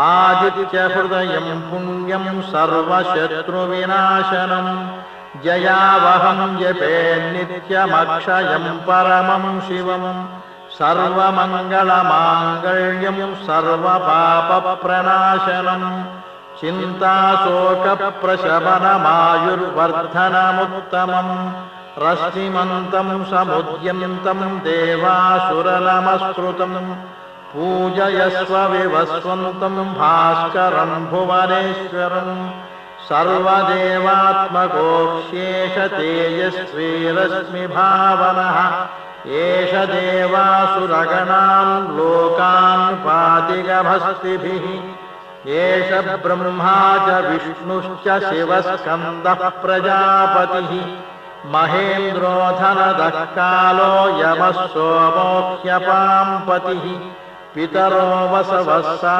आदित्यहृदयं पुण्यं सर्वशत्रुविनाशनं जयावहं जपे नित्यमक्षयं परमं शिवं सर्वमङ्गलमाङ्गल्यं सर्वपापप्रणाशनं चिन्ताशोकप्रशमनमायुर्वर्धनमुत्तमं रश्मिमन्तं समुद्यन्तं देवासुरनमस्कृतं पूजयस्व विवस्वन्तं भास्करं भुवनेश्वरं सर्वदेवात्मकोऽशेष तेजस्वी रश्मिभावनः एष देवासुरगणान् लोकान् पातिगभस्तिभिः एष ब्रह्मा च विष्णुश्च शिवस्कन्दः प्रजापतिः महेन्द्रोऽधनदः कालो यमः सोमोऽह्यपां पतिः पितरो वसवः